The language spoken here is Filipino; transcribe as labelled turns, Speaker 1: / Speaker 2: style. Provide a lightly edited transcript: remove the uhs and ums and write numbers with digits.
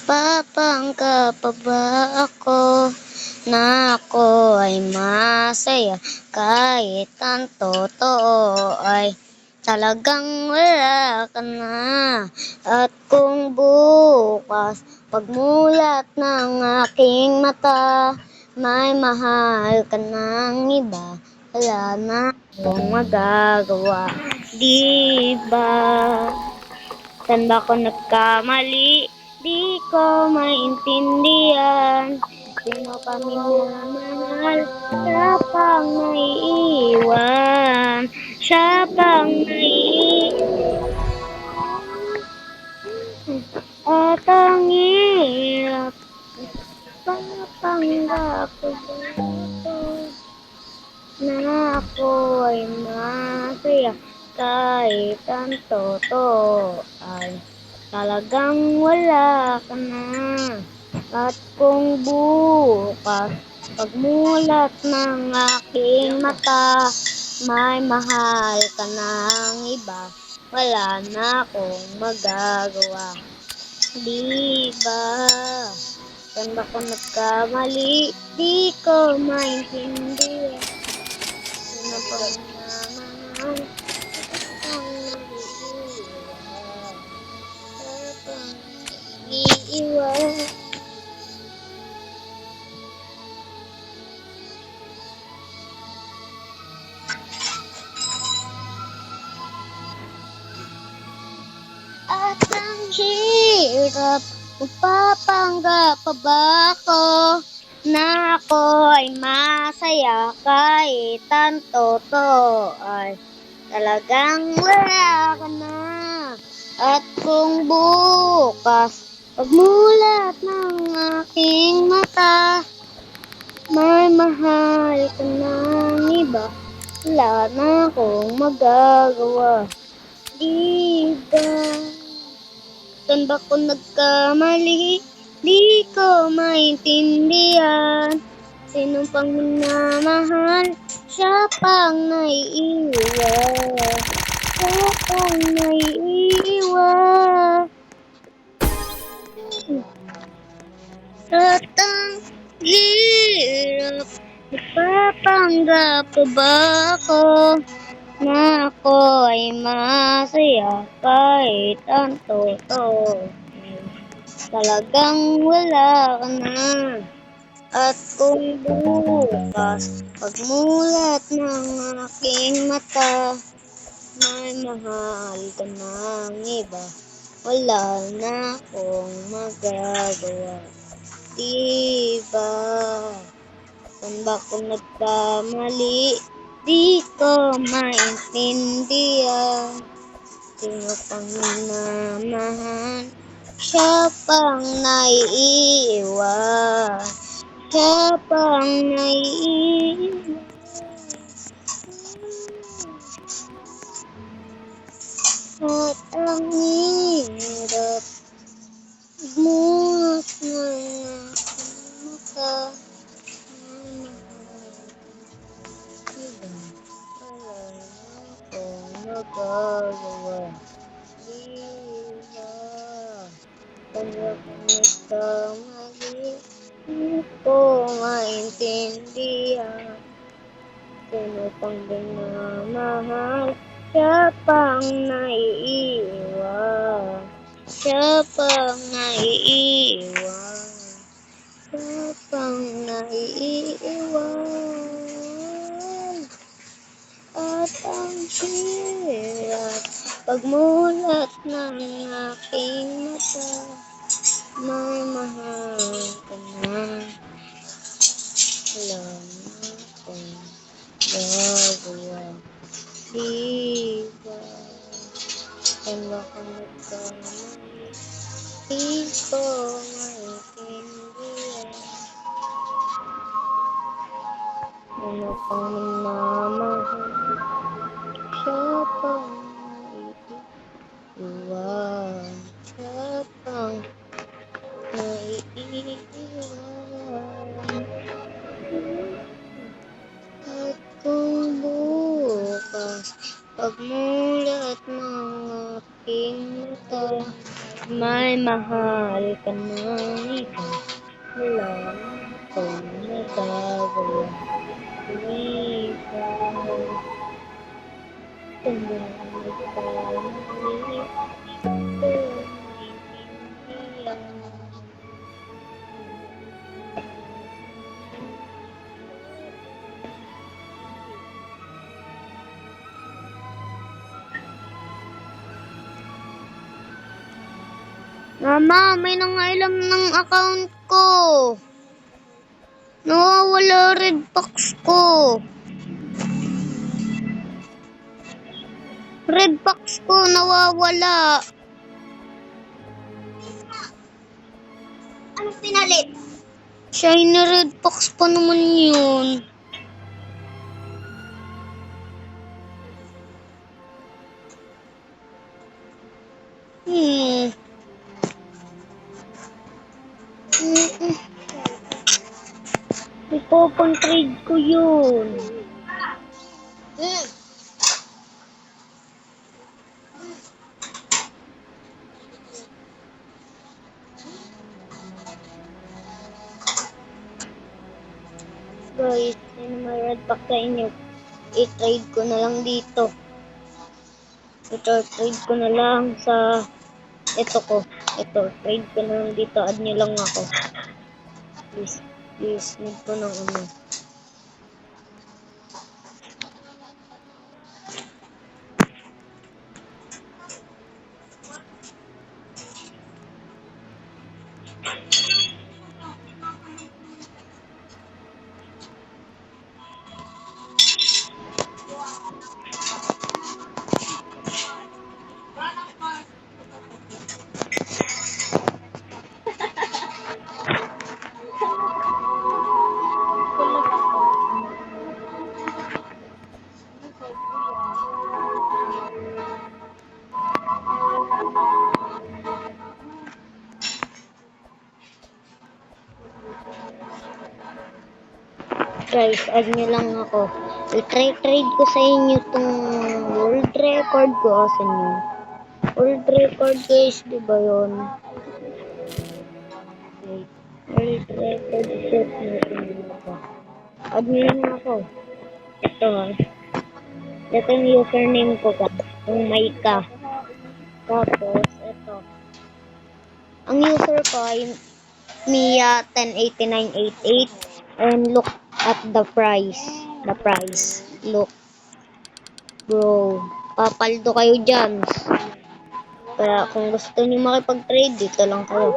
Speaker 1: Magpapanggap pa ba ako na ako ay masaya kahit ang totoo ay talagang wala ka na. At kung bukas pagmulat ng aking mata may mahal ka ng iba, wala na akong magagawa, di ba? Saan ba ako nagkamali? Di ko maintindihan. Sino pa minamahal? Siya pang naiiwan. Siya pang naiiwan. At ang hirap papanggap ko na ako ay masaya kahit ang totoo ay talagang wala ka na. At kung bukas pagmulat ng aking mata may mahal ka ng iba, wala na akong magagawa, di ba? Saan ba ko nagkamali? Di ko maintindihan. Sino pa minamahal? Ang iiwan. At ang hirap, magpapanggap pa ba ako na ako ay masaya kahit ang totoo ay talagang wala ka na. At kung bukas pagmulat ng aking mata may mahal ka ng iba, wala na akong magagawa, di ba? Saan ba ko nagkamali? Di ko maintindihan. Sino pang minamahal? Siya pang naiiwan. Siya pang naiiwan. At ang hirap, nagpapanggap pa ba ako na ako ay masaya kahit ang totoo talagang wala ka na. At kung bukas pagmulat ng aking mata may mahal ka ng iba, wala na akong magagawa, di ba? Saan ba ko nagkamali? Di ko maintindihan. Sino pang minamahal? Siya pang naiiwan. Siya pang naiiwan. At ang hirap mulat ng aking mata. Magagawa, di ba? Kanya kung nagkamali, di ko maintindihan. Sino pang minamahal? Siya pang naiiwan. Siya pang naiiwan. Siya pang naiiwan. At ang hirap pagmulat ng aking mata may mahal ka na, wala na akong gagawa, di ba? Saan ba ko nagkamali? Di ko maintindihan. Ano pang minamahal? Siya pang naiiwan. Siya pang naiiwan. At kung bukas pagmulat ng aking mata May mahal ka na iba. Wala akong nagagawa. Ikaw, kung nagkamali, Mama, may nangailam ng account ko. Nawawala red box ko. Red box ko nawawala. Anong pinalit? Shiny red box pa naman yun. Ipopang-trade ko yun. Guys, sino may red box sa inyo? I-trade ko na lang dito. I-trade ko na lang sa ito ko. Ito, trade ko na lang dito. Add nyo lang ako. Please, need ko ng ano. Guys, add nyo lang ako. I-trade ko sa inyo tong world record ko. Asan yun? World record guys, di ba yun? World record set natin ako. Add nyo lang ako. Ito ha. Ito yung username ko ka. Yung Maika. Tapos, ito. Ang user ko ay Mia108988. And look at the price. Look. Bro. Papaldo kayo dyan. Kaya kung gusto niyo makipag-trade, dito lang kayo.